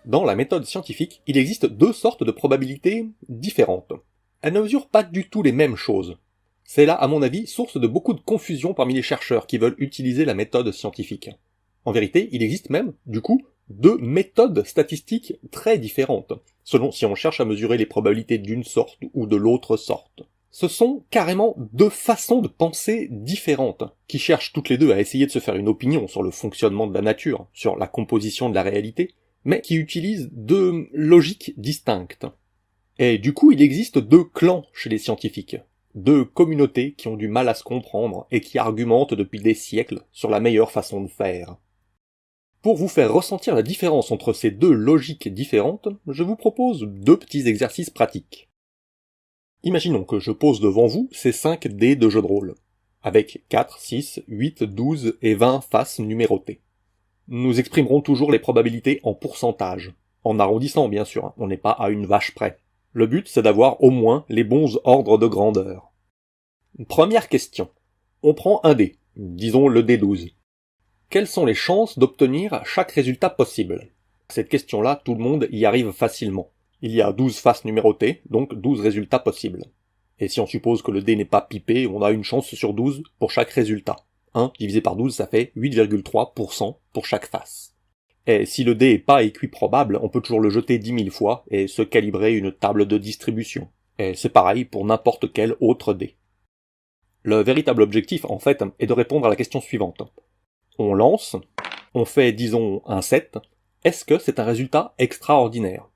Dans la méthode scientifique, il existe deux sortes de probabilités différentes. Elles ne mesurent pas du tout les mêmes choses. C'est là, à mon avis, source de beaucoup de confusion parmi les chercheurs qui veulent utiliser la méthode scientifique. En vérité, il existe même, du coup, deux méthodes statistiques très différentes, selon si on cherche à mesurer les probabilités d'une sorte ou de l'autre sorte. Ce sont carrément deux façons de penser différentes, qui cherchent toutes les deux à essayer de se faire une opinion sur le fonctionnement de la nature, sur la composition de la réalité, mais qui utilisent deux logiques distinctes. Et du coup, il existe deux clans chez les scientifiques, deux communautés qui ont du mal à se comprendre et qui argumentent depuis des siècles sur la meilleure façon de faire. Pour vous faire ressentir la différence entre ces deux logiques différentes, je vous propose deux petits exercices pratiques. Imaginons que je pose devant vous ces 5 dés de jeu de rôle, avec 4, 6, 8, 12 et 20 faces numérotées. Nous exprimerons toujours les probabilités en pourcentage, en arrondissant bien sûr, on n'est pas à une vache près. Le but c'est d'avoir au moins les bons ordres de grandeur. Première question. On prend un dé, disons le dé 12. Quelles sont les chances d'obtenir chaque résultat possible? Cette question-là, tout le monde y arrive facilement. Il y a 12 faces numérotées, donc 12 résultats possibles. Et si on suppose que le dé n'est pas pipé, on a une chance sur 12 pour chaque résultat. 1 divisé par 12, ça fait 8,3% pour chaque face. Et si le dé est pas équiprobable, on peut toujours le jeter 10 000 fois et se calibrer une table de distribution. Et c'est pareil pour n'importe quel autre dé. Le véritable objectif, en fait, est de répondre à la question suivante. On lance, on fait, disons, un 7. Est-ce que c'est un résultat extraordinaire?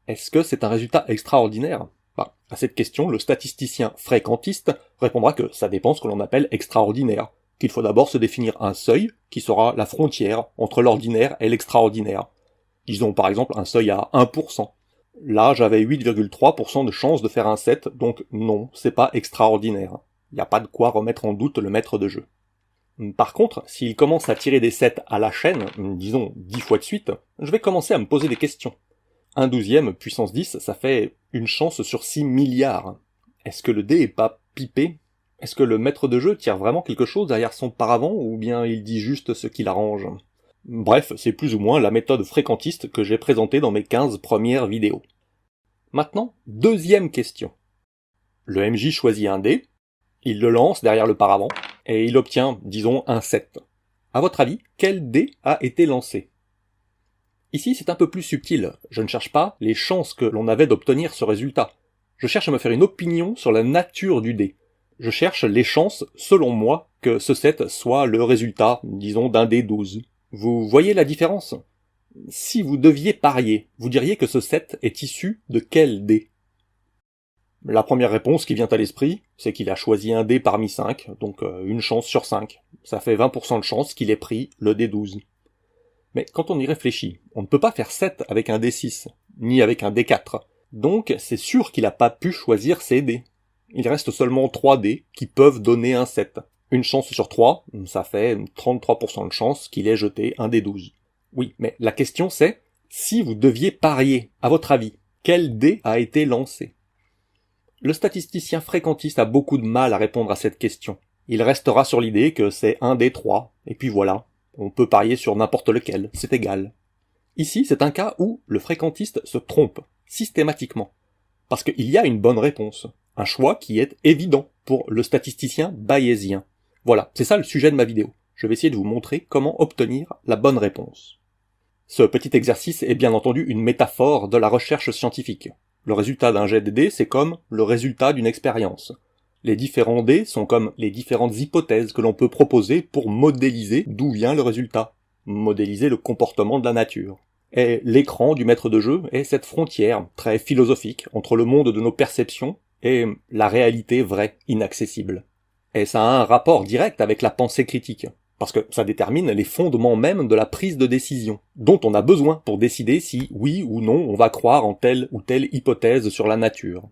Est-ce que c'est un résultat extraordinaire? À cette question, le statisticien fréquentiste répondra que ça dépend ce que l'on appelle extraordinaire, qu'il faut d'abord se définir un seuil qui sera la frontière entre l'ordinaire et l'extraordinaire. Disons par exemple un seuil à 1%. Là, j'avais 8,3% de chance de faire un 7, donc non, c'est pas extraordinaire. Il n'y a pas de quoi remettre en doute le maître de jeu. Par contre, s'il commence à tirer des 7 à la chaîne, disons 10 fois de suite, je vais commencer à me poser des questions. 1/12 puissance 10, ça fait une chance sur 6 milliards. Est-ce que le dé est pas pipé? Est-ce que le maître de jeu tire vraiment quelque chose derrière son paravent, ou bien il dit juste ce qu'il arrange? Bref, c'est plus ou moins la méthode fréquentiste que j'ai présentée dans mes 15 premières vidéos. Maintenant, deuxième question. Le MJ choisit un dé, il le lance derrière le paravent, et il obtient, disons, un 7. À votre avis, quel dé a été lancé? Ici, c'est un peu plus subtil. Je ne cherche pas les chances que l'on avait d'obtenir ce résultat. Je cherche à me faire une opinion sur la nature du dé. Je cherche les chances, selon moi, que ce 7 soit le résultat, disons, d'un dé 12. Vous voyez la différence? Si vous deviez parier, vous diriez que ce 7 est issu de quel dé? La première réponse qui vient à l'esprit, c'est qu'il a choisi un dé parmi 5, donc une chance sur 5. Ça fait 20% de chance qu'il ait pris le dé 12. Mais quand on y réfléchit, on ne peut pas faire 7 avec un D6, ni avec un D4. Donc c'est sûr qu'il n'a pas pu choisir ces dés. Il reste seulement 3 dés qui peuvent donner un 7. Une chance sur 3, ça fait 33% de chance qu'il ait jeté un D12. Oui, mais la question c'est, si vous deviez parier, à votre avis, quel dé a été lancé? Le statisticien fréquentiste a beaucoup de mal à répondre à cette question. Il restera sur l'idée que c'est un des 3, et puis voilà. On peut parier sur n'importe lequel, c'est égal. Ici, c'est un cas où le fréquentiste se trompe, systématiquement. Parce qu'il y a une bonne réponse. Un choix qui est évident pour le statisticien bayésien. Voilà, c'est ça le sujet de ma vidéo. Je vais essayer de vous montrer comment obtenir la bonne réponse. Ce petit exercice est bien entendu une métaphore de la recherche scientifique. Le résultat d'un jet de dés, c'est comme le résultat d'une expérience. Les différents dés sont comme les différentes hypothèses que l'on peut proposer pour modéliser d'où vient le résultat, modéliser le comportement de la nature. Et l'écran du maître de jeu est cette frontière très philosophique entre le monde de nos perceptions et la réalité vraie, inaccessible. Et ça a un rapport direct avec la pensée critique, parce que ça détermine les fondements même de la prise de décision, dont on a besoin pour décider si oui ou non on va croire en telle ou telle hypothèse sur la nature.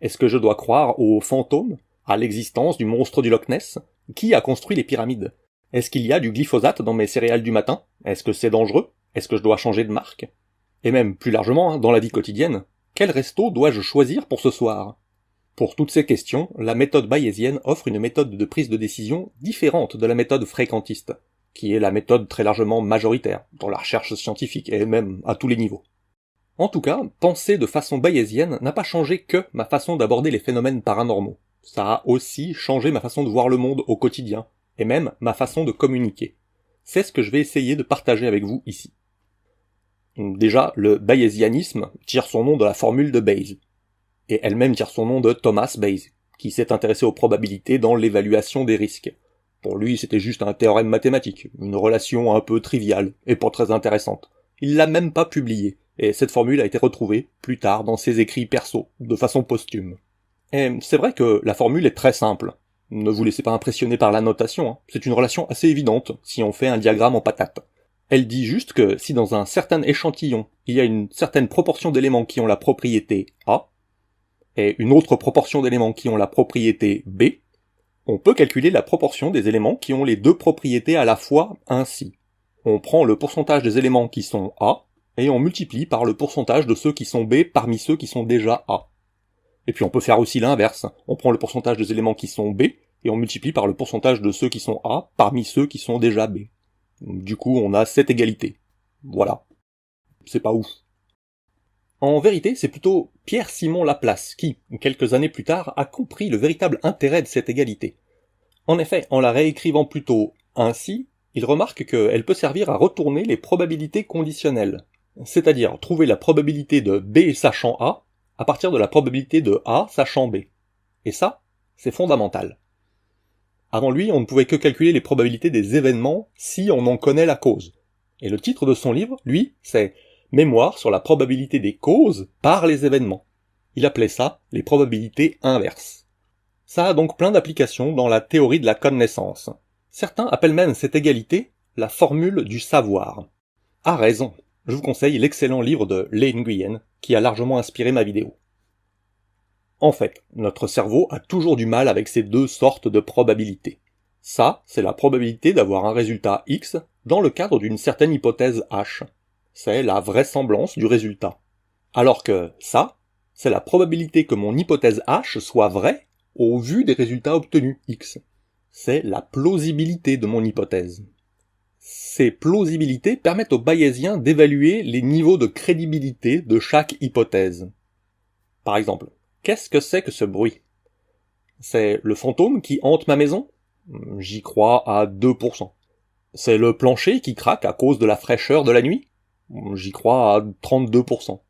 Est-ce que je dois croire aux fantômes, à l'existence du monstre du Loch Ness? Qui a construit les pyramides? Est-ce qu'il y a du glyphosate dans mes céréales du matin? Est-ce que c'est dangereux? Est-ce que je dois changer de marque? Et même plus largement, dans la vie quotidienne, quel resto dois-je choisir pour ce soir? Pour toutes ces questions, la méthode bayésienne offre une méthode de prise de décision différente de la méthode fréquentiste. qui est la méthode très largement majoritaire dans la recherche scientifique, et même à tous les niveaux. En tout cas, penser de façon bayésienne n'a pas changé que ma façon d'aborder les phénomènes paranormaux. Ça a aussi changé ma façon de voir le monde au quotidien, et même ma façon de communiquer. C'est ce que je vais essayer de partager avec vous ici. Déjà, le bayésianisme tire son nom de la formule de Bayes, et elle-même tire son nom de Thomas Bayes, qui s'est intéressé aux probabilités dans l'évaluation des risques. Pour lui, c'était juste un théorème mathématique, une relation un peu triviale, et pas très intéressante. Il l'a même pas publié, et cette formule a été retrouvée, plus tard, dans ses écrits perso, de façon posthume. Et c'est vrai que la formule est très simple. Ne vous laissez pas impressionner par la notation, hein. C'est une relation assez évidente, si on fait un diagramme en patate. Elle dit juste que si dans un certain échantillon, il y a une certaine proportion d'éléments qui ont la propriété A, et une autre proportion d'éléments qui ont la propriété B, on peut calculer la proportion des éléments qui ont les deux propriétés à la fois ainsi. On prend le pourcentage des éléments qui sont A, et on multiplie par le pourcentage de ceux qui sont B parmi ceux qui sont déjà A. Et puis on peut faire aussi l'inverse. On prend le pourcentage des éléments qui sont B, et on multiplie par le pourcentage de ceux qui sont A parmi ceux qui sont déjà B. Du coup, on a cette égalité. Voilà. C'est pas ouf. En vérité, c'est plutôt Pierre-Simon Laplace qui, quelques années plus tard, a compris le véritable intérêt de cette égalité. En effet, en la réécrivant plutôt ainsi, il remarque qu'elle peut servir à retourner les probabilités conditionnelles, c'est-à-dire trouver la probabilité de B sachant A à partir de la probabilité de A sachant B. Et ça, c'est fondamental. Avant lui, on ne pouvait que calculer les probabilités des événements si on en connaît la cause. Et le titre de son livre, lui, c'est « Mémoire sur la probabilité des causes par les événements ». Il appelait ça les probabilités inverses. Ça a donc plein d'applications dans la théorie de la connaissance. Certains appellent même cette égalité la formule du savoir. À raison, je vous conseille l'excellent livre de Lê Nguyen, qui a largement inspiré ma vidéo. En fait, notre cerveau a toujours du mal avec ces deux sortes de probabilités. Ça, c'est la probabilité d'avoir un résultat X dans le cadre d'une certaine hypothèse H. C'est la vraisemblance du résultat. Alors que ça, c'est la probabilité que mon hypothèse H soit vraie au vu des résultats obtenus X. C'est la plausibilité de mon hypothèse. Ces plausibilités permettent aux bayésiens d'évaluer les niveaux de crédibilité de chaque hypothèse. Par exemple, qu'est-ce que c'est que ce bruit? C'est le fantôme qui hante ma maison? J'y crois à 2%. C'est le plancher qui craque à cause de la fraîcheur de la nuit? J'y crois à 32%.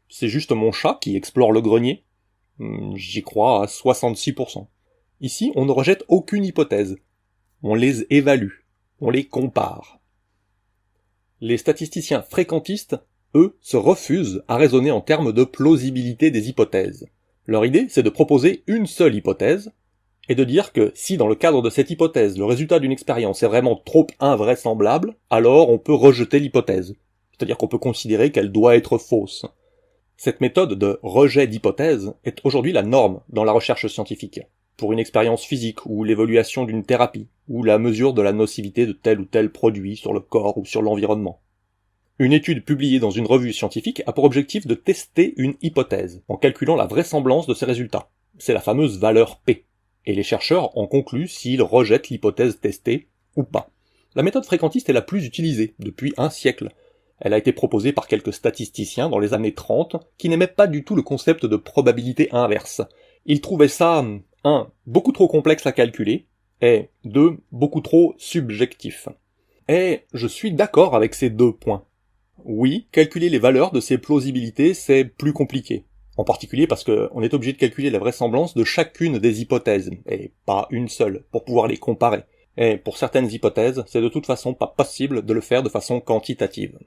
C'est juste mon chat qui explore le grenier? J'y crois à 66%. Ici, on ne rejette aucune hypothèse. On les évalue. On les compare. Les statisticiens fréquentistes, eux, se refusent à raisonner en termes de plausibilité des hypothèses. Leur idée, c'est de proposer une seule hypothèse, et de dire que si dans le cadre de cette hypothèse, le résultat d'une expérience est vraiment trop invraisemblable, alors on peut rejeter l'hypothèse. C'est-à-dire qu'on peut considérer qu'elle doit être fausse. Cette méthode de rejet d'hypothèse est aujourd'hui la norme dans la recherche scientifique, pour une expérience physique ou l'évaluation d'une thérapie, ou la mesure de la nocivité de tel ou tel produit sur le corps ou sur l'environnement. Une étude publiée dans une revue scientifique a pour objectif de tester une hypothèse, en calculant la vraisemblance de ses résultats. C'est la fameuse valeur P. Et les chercheurs en concluent s'ils rejettent l'hypothèse testée ou pas. La méthode fréquentiste est la plus utilisée depuis un siècle. Elle a été proposée par quelques statisticiens dans les années 30 qui n'aimaient pas du tout le concept de probabilité inverse. Ils trouvaient ça, 1. Beaucoup trop complexe à calculer, et 2. Beaucoup trop subjectif. Et je suis d'accord avec ces deux points. Oui, calculer les valeurs de ces plausibilités, c'est plus compliqué. En particulier parce qu'on est obligé de calculer la vraisemblance de chacune des hypothèses, et pas une seule, pour pouvoir les comparer. Et pour certaines hypothèses, c'est de toute façon pas possible de le faire de façon quantitative.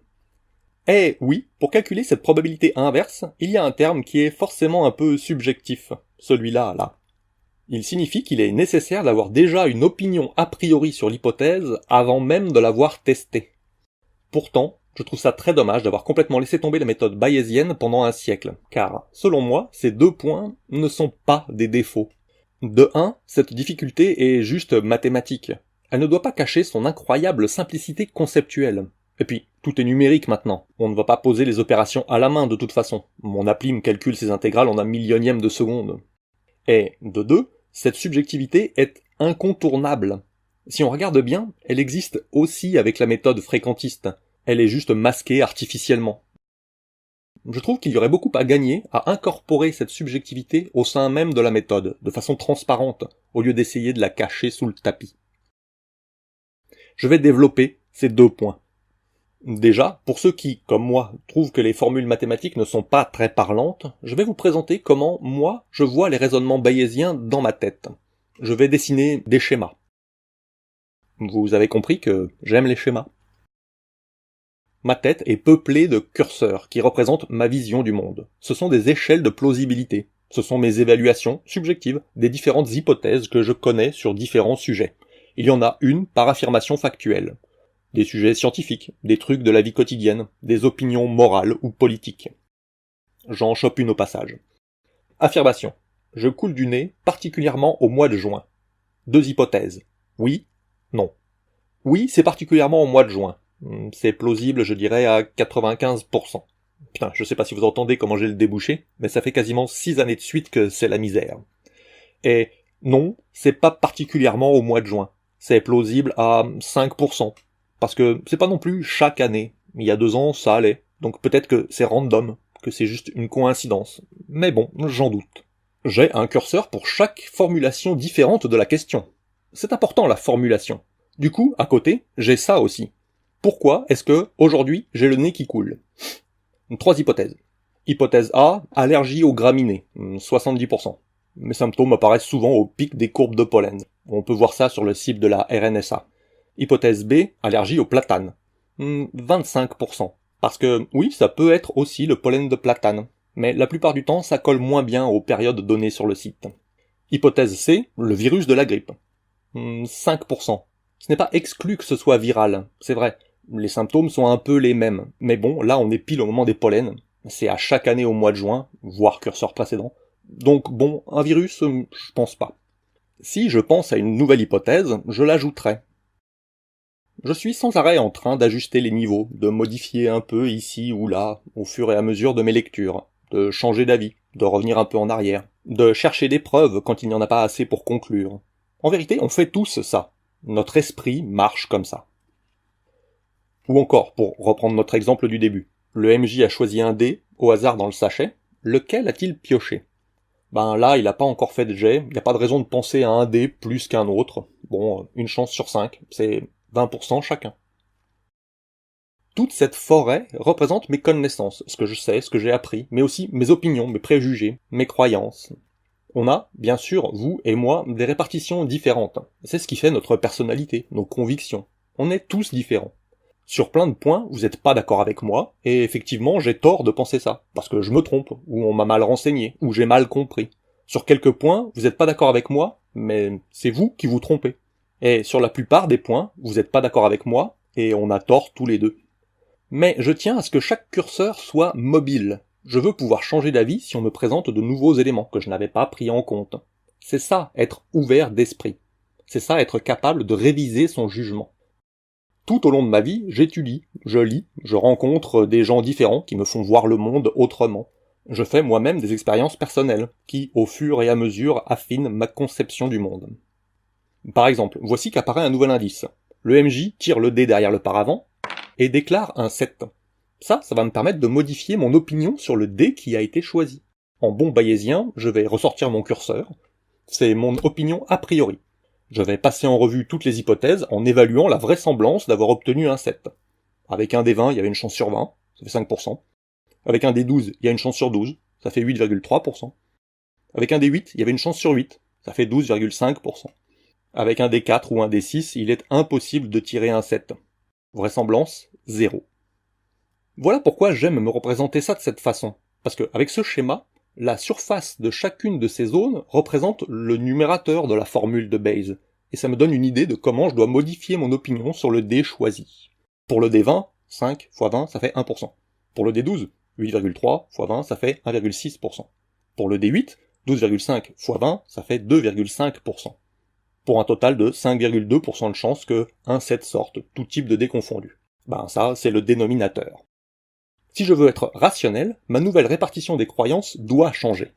Et oui, pour calculer cette probabilité inverse, il y a un terme qui est forcément un peu subjectif, celui-là, là. Il signifie qu'il est nécessaire d'avoir déjà une opinion a priori sur l'hypothèse avant même de l'avoir testée. Pourtant, je trouve ça très dommage d'avoir complètement laissé tomber la méthode bayésienne pendant un siècle, car, selon moi, ces deux points ne sont pas des défauts. De 1, cette difficulté est juste mathématique. Elle ne doit pas cacher son incroyable simplicité conceptuelle. Et puis, tout est numérique maintenant. On ne va pas poser les opérations à la main de toute façon. Mon appli me calcule ces intégrales en un millionième de seconde. Et, de 2, cette subjectivité est incontournable. Si on regarde bien, elle existe aussi avec la méthode fréquentiste. Elle est juste masquée artificiellement. Je trouve qu'il y aurait beaucoup à gagner à incorporer cette subjectivité au sein même de la méthode, de façon transparente, au lieu d'essayer de la cacher sous le tapis. Je vais développer ces 2 points. Déjà, pour ceux qui, comme moi, trouvent que les formules mathématiques ne sont pas très parlantes, je vais vous présenter comment, moi, je vois les raisonnements bayésiens dans ma tête. Je vais dessiner des schémas. Vous avez compris que j'aime les schémas. Ma tête est peuplée de curseurs qui représentent ma vision du monde. Ce sont des échelles de plausibilité. Ce sont mes évaluations subjectives des différentes hypothèses que je connais sur différents sujets. Il y en a une par affirmation factuelle. Des sujets scientifiques, des trucs de la vie quotidienne, des opinions morales ou politiques. J'en chope une au passage. Affirmation. Je coule du nez, particulièrement au mois de juin. 2 hypothèses. Oui, non. Oui, c'est particulièrement au mois de juin. C'est plausible, je dirais, à 95%. Putain, je sais pas si vous entendez comment j'ai le débouché, mais ça fait quasiment 6 années de suite que c'est la misère. Et non, c'est pas particulièrement au mois de juin. C'est plausible à 5%. Parce que c'est pas non plus chaque année. Il y a 2 ans, ça allait. Donc peut-être que c'est random, que c'est juste une coïncidence. Mais bon, j'en doute. J'ai un curseur pour chaque formulation différente de la question. C'est important, la formulation. Du coup, à côté, j'ai ça aussi. Pourquoi est-ce que, aujourd'hui, j'ai le nez qui coule? 3 hypothèses. Hypothèse A, allergie aux graminées, 70%. Mes symptômes apparaissent souvent au pic des courbes de pollen. On peut voir ça sur le site de la RNSA. Hypothèse B, allergie au platane. 25%. Parce que, oui, ça peut être aussi le pollen de platane. Mais la plupart du temps, ça colle moins bien aux périodes données sur le site. Hypothèse C, le virus de la grippe. 5%. Ce n'est pas exclu que ce soit viral, c'est vrai. Les symptômes sont un peu les mêmes. Mais bon, là on est pile au moment des pollens. C'est à chaque année au mois de juin, voire curseur précédent. Donc bon, un virus, je pense pas. Si je pense à une nouvelle hypothèse, je l'ajouterai. Je suis sans arrêt en train d'ajuster les niveaux, de modifier un peu ici ou là, au fur et à mesure de mes lectures, de changer d'avis, de revenir un peu en arrière, de chercher des preuves quand il n'y en a pas assez pour conclure. En vérité, on fait tous ça. Notre esprit marche comme ça. Ou encore, pour reprendre notre exemple du début, le MJ a choisi un dé, au hasard dans le sachet, lequel a-t-il pioché? Ben là, il n'a pas encore fait de jet, il n'y a pas de raison de penser à un dé plus qu'un autre. Bon, une chance sur 5, c'est 20% chacun. Toute cette forêt représente mes connaissances, ce que je sais, ce que j'ai appris, mais aussi mes opinions, mes préjugés, mes croyances. On a, bien sûr, vous et moi, des répartitions différentes. C'est ce qui fait notre personnalité, nos convictions. On est tous différents. Sur plein de points, vous n'êtes pas d'accord avec moi, et effectivement, j'ai tort de penser ça, parce que je me trompe, ou on m'a mal renseigné, ou j'ai mal compris. Sur quelques points, vous n'êtes pas d'accord avec moi, mais c'est vous qui vous trompez. Et sur la plupart des points, vous n'êtes pas d'accord avec moi, et on a tort tous les deux. Mais je tiens à ce que chaque curseur soit mobile. Je veux pouvoir changer d'avis si on me présente de nouveaux éléments que je n'avais pas pris en compte. C'est ça, être ouvert d'esprit. C'est ça, être capable de réviser son jugement. Tout au long de ma vie, j'étudie, je lis, je rencontre des gens différents qui me font voir le monde autrement. Je fais moi-même des expériences personnelles, qui, au fur et à mesure, affinent ma conception du monde. Par exemple, voici qu'apparaît un nouvel indice. Le MJ tire le dé derrière le paravent, et déclare un 7. Ça va me permettre de modifier mon opinion sur le dé qui a été choisi. En bon bayésien, je vais ressortir mon curseur. C'est mon opinion a priori. Je vais passer en revue toutes les hypothèses en évaluant la vraisemblance d'avoir obtenu un 7. Avec un D20, il y avait une chance sur 20, ça fait 5%. Avec un D12, il y a une chance sur 12, ça fait 8,3%. Avec un D8, il y avait une chance sur 8, ça fait 12,5%. Avec un D4 ou un D6, il est impossible de tirer un 7. Vraisemblance, 0. Voilà pourquoi j'aime me représenter ça de cette façon. Parce qu'avec ce schéma, la surface de chacune de ces zones représente le numérateur de la formule de Bayes, et ça me donne une idée de comment je dois modifier mon opinion sur le dé choisi. Pour le D20, 5 x 20, ça fait 1%. Pour le D12, 8,3 x 20, ça fait 1,6%. Pour le D8, 12,5 x 20, ça fait 2,5%. Pour un total de 5,2% de chance que un 7 sorte, tout type de dé confondu. Ben ça, c'est le dénominateur. Si je veux être rationnel, ma nouvelle répartition des croyances doit changer.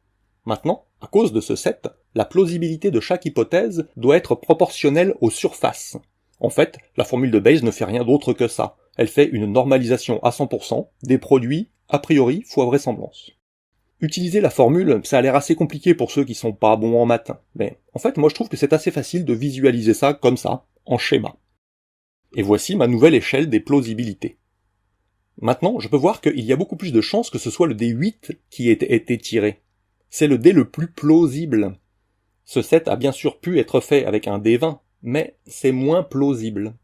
Maintenant, À cause de ce set, la plausibilité de chaque hypothèse doit être proportionnelle aux surfaces. En fait, la formule de Bayes ne fait rien d'autre que ça. Elle fait une normalisation à 100% des produits a priori fois vraisemblance. Utiliser la formule, ça a l'air assez compliqué pour ceux qui sont pas bons en maths, mais en fait moi je trouve que c'est assez facile de visualiser ça comme ça, en schéma. Et voici ma nouvelle échelle des plausibilités. Maintenant, je peux voir qu'il y a beaucoup plus de chances que ce soit le D8 qui ait été tiré. C'est le dé le plus plausible. Ce set a bien sûr pu être fait avec un D20, mais c'est moins plausible.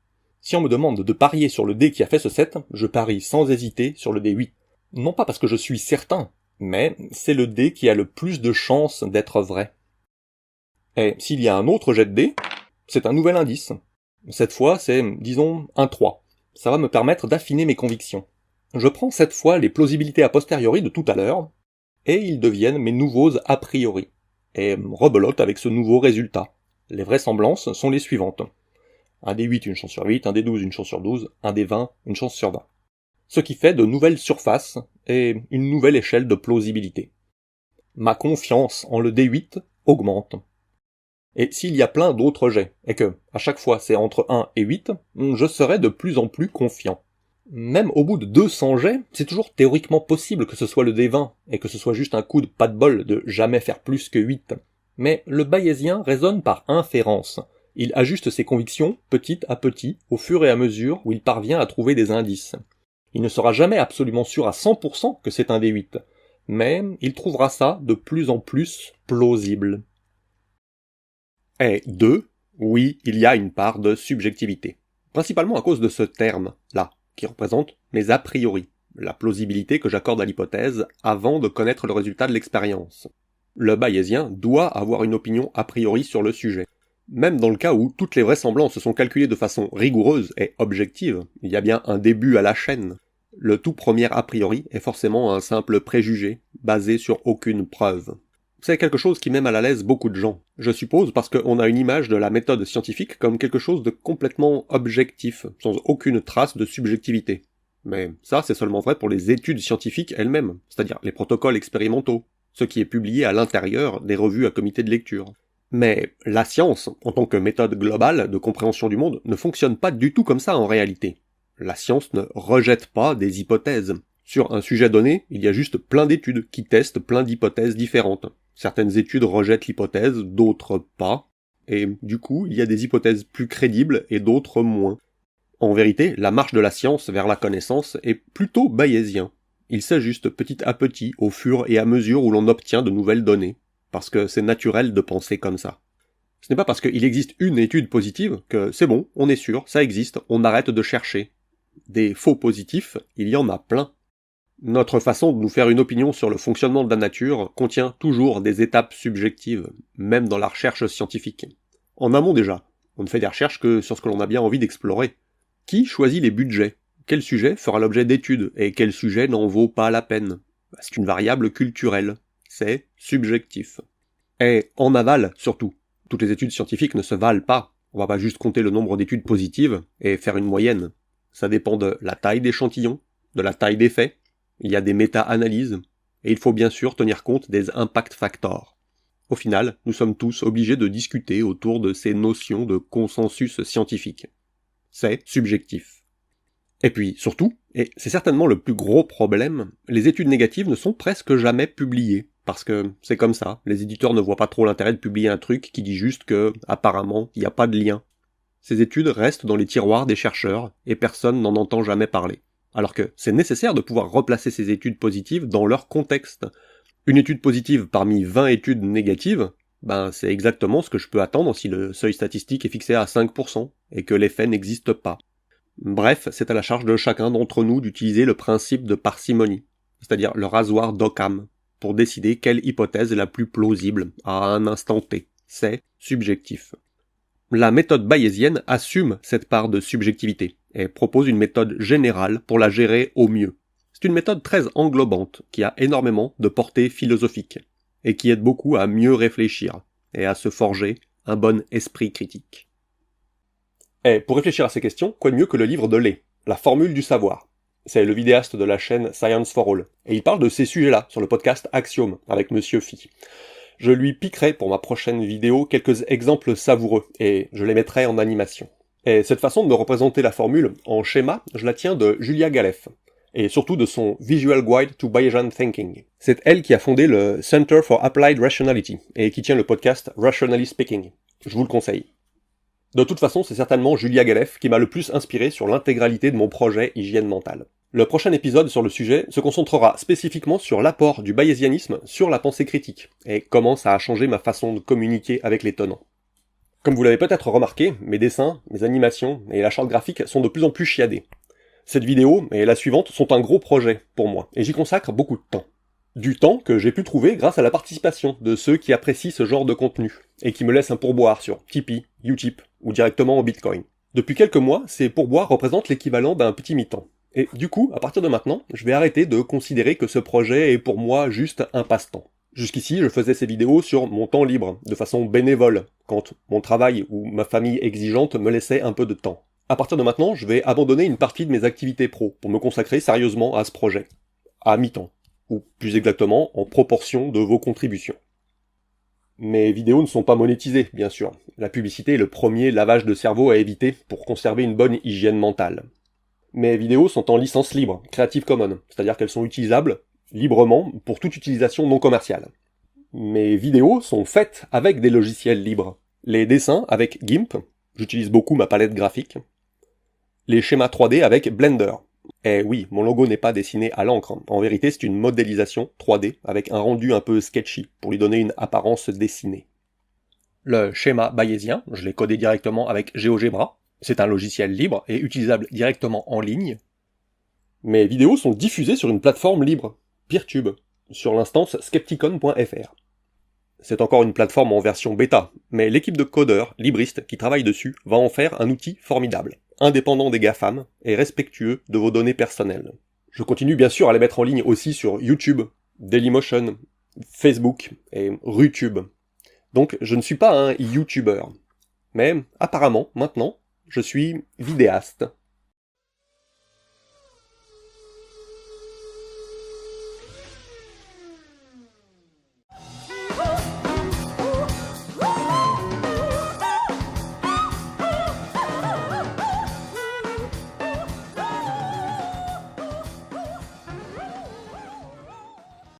Si on me demande de parier sur le dé qui a fait ce set, je parie sans hésiter sur le D8. Non pas parce que je suis certain, mais c'est le dé qui a le plus de chances d'être vrai. Et s'il y a un autre jet de dé, c'est un nouvel indice. Cette fois, c'est, disons, un 3. Ça va me permettre d'affiner mes convictions. Je prends cette fois les plausibilités a posteriori de tout à l'heure, et ils deviennent mes nouveaux a priori, et rebelote avec ce nouveau résultat. Les vraisemblances sont les suivantes. Un D8, une chance sur 8, un D12, une chance sur 12, un D20, une chance sur 20. Ce qui fait de nouvelles surfaces et une nouvelle échelle de plausibilité. Ma confiance en le D8 augmente. Et s'il y a plein d'autres jets, et que, à chaque fois c'est entre 1 et 8, je serai de plus en plus confiant. Même au bout de 200 jets, c'est toujours théoriquement possible que ce soit le D20, et que ce soit juste un coup de pas de bol de jamais faire plus que 8. Mais le bayésien raisonne par inférence. Il ajuste ses convictions petit à petit, au fur et à mesure où il parvient à trouver des indices. Il ne sera jamais absolument sûr à 100% que c'est un D8, mais il trouvera ça de plus en plus plausible. Et 2, oui, il y a une part de subjectivité. Principalement à cause de ce terme-là, qui représente mes a priori, la plausibilité que j'accorde à l'hypothèse avant de connaître le résultat de l'expérience. Le bayésien doit avoir une opinion a priori sur le sujet. Même dans le cas où toutes les vraisemblances sont calculées de façon rigoureuse et objective, il y a bien un début à la chaîne. Le tout premier a priori est forcément un simple préjugé, basé sur aucune preuve. C'est quelque chose qui met mal à l'aise beaucoup de gens, je suppose parce qu'on a une image de la méthode scientifique comme quelque chose de complètement objectif, sans aucune trace de subjectivité. Mais ça, c'est seulement vrai pour les études scientifiques elles-mêmes, c'est-à-dire les protocoles expérimentaux, ce qui est publié à l'intérieur des revues à comité de lecture. Mais la science, en tant que méthode globale de compréhension du monde, ne fonctionne pas du tout comme ça en réalité. La science ne rejette pas des hypothèses. Sur un sujet donné, il y a juste plein d'études qui testent plein d'hypothèses différentes. Certaines études rejettent l'hypothèse, d'autres pas, et du coup, il y a des hypothèses plus crédibles et d'autres moins. En vérité, la marche de la science vers la connaissance est plutôt bayésien. Il s'ajuste petit à petit au fur et à mesure où l'on obtient de nouvelles données, parce que c'est naturel de penser comme ça. Ce n'est pas parce qu'il existe une étude positive que c'est bon, on est sûr, ça existe, on arrête de chercher. Des faux positifs, il y en a plein. Notre façon de nous faire une opinion sur le fonctionnement de la nature contient toujours des étapes subjectives, même dans la recherche scientifique. En amont déjà, on ne fait des recherches que sur ce que l'on a bien envie d'explorer. Qui choisit les budgets ? Quel sujet fera l'objet d'études et quel sujet n'en vaut pas la peine ? C'est une variable culturelle. C'est subjectif. Et en aval, surtout. Toutes les études scientifiques ne se valent pas. On va pas juste compter le nombre d'études positives et faire une moyenne. Ça dépend de la taille d'échantillon, de la taille des faits. Il y a des méta-analyses, et il faut bien sûr tenir compte des impact factors. Au final, nous sommes tous obligés de discuter autour de ces notions de consensus scientifique. C'est subjectif. Et puis, surtout, et c'est certainement le plus gros problème, les études négatives ne sont presque jamais publiées, parce que c'est comme ça, les éditeurs ne voient pas trop l'intérêt de publier un truc qui dit juste que, apparemment, il n'y a pas de lien. Ces études restent dans les tiroirs des chercheurs, et personne n'en entend jamais parler. Alors que c'est nécessaire de pouvoir replacer ces études positives dans leur contexte. Une étude positive parmi 20 études négatives, c'est exactement ce que je peux attendre si le seuil statistique est fixé à 5%, et que l'effet n'existe pas. Bref, c'est à la charge de chacun d'entre nous d'utiliser le principe de parcimonie, c'est-à-dire le rasoir d'Occam, pour décider quelle hypothèse est la plus plausible à un instant T. C'est subjectif. La méthode bayésienne assume cette part de subjectivité et propose une méthode générale pour la gérer au mieux. C'est une méthode très englobante qui a énormément de portée philosophique et qui aide beaucoup à mieux réfléchir et à se forger un bon esprit critique. Et pour réfléchir à ces questions, quoi de mieux que le livre de Lé, La formule du savoir. C'est le vidéaste de la chaîne Science for All et il parle de ces sujets-là sur le podcast Axiom avec Monsieur Phi. Je lui piquerai pour ma prochaine vidéo quelques exemples savoureux, et je les mettrai en animation. Et cette façon de me représenter la formule en schéma, je la tiens de Julia Galef, et surtout de son Visual Guide to Bayesian Thinking. C'est elle qui a fondé le Center for Applied Rationality, et qui tient le podcast Rationally Speaking. Je vous le conseille. De toute façon, c'est certainement Julia Galef qui m'a le plus inspiré sur l'intégralité de mon projet Hygiène mentale. Le prochain épisode sur le sujet se concentrera spécifiquement sur l'apport du bayésianisme sur la pensée critique, et comment ça a changé ma façon de communiquer avec les tenants. Comme vous l'avez peut-être remarqué, mes dessins, mes animations et la charte graphique sont de plus en plus chiadés. Cette vidéo et la suivante sont un gros projet pour moi, et j'y consacre beaucoup de temps. Du temps que j'ai pu trouver grâce à la participation de ceux qui apprécient ce genre de contenu, et qui me laissent un pourboire sur Tipeee, Utip ou directement au Bitcoin. Depuis quelques mois, ces pourboires représentent l'équivalent d'un petit mi-temps. Et du coup, à partir de maintenant, je vais arrêter de considérer que ce projet est pour moi juste un passe-temps. Jusqu'ici, je faisais ces vidéos sur mon temps libre, de façon bénévole, quand mon travail ou ma famille exigeante me laissait un peu de temps. À partir de maintenant, je vais abandonner une partie de mes activités pro pour me consacrer sérieusement à ce projet. À mi-temps. Ou plus exactement, en proportion de vos contributions. Mes vidéos ne sont pas monétisées, bien sûr. La publicité est le premier lavage de cerveau à éviter pour conserver une bonne hygiène mentale. Mes vidéos sont en licence libre, Creative Commons, c'est-à-dire qu'elles sont utilisables librement pour toute utilisation non commerciale. Mes vidéos sont faites avec des logiciels libres. Les dessins avec GIMP, j'utilise beaucoup ma palette graphique. Les schémas 3D avec Blender. Et oui, mon logo n'est pas dessiné à l'encre, en vérité c'est une modélisation 3D avec un rendu un peu sketchy pour lui donner une apparence dessinée. Le schéma bayésien, je l'ai codé directement avec GeoGebra. C'est un logiciel libre et utilisable directement en ligne. Mes vidéos sont diffusées sur une plateforme libre, Peertube, sur l'instance skepticon.fr. C'est encore une plateforme en version bêta, mais l'équipe de codeurs, libristes qui travaillent dessus va en faire un outil formidable, indépendant des GAFAM et respectueux de vos données personnelles. Je continue bien sûr à les mettre en ligne aussi sur YouTube, Dailymotion, Facebook et RuTube. Donc je ne suis pas un YouTuber. Mais apparemment, maintenant, je suis vidéaste.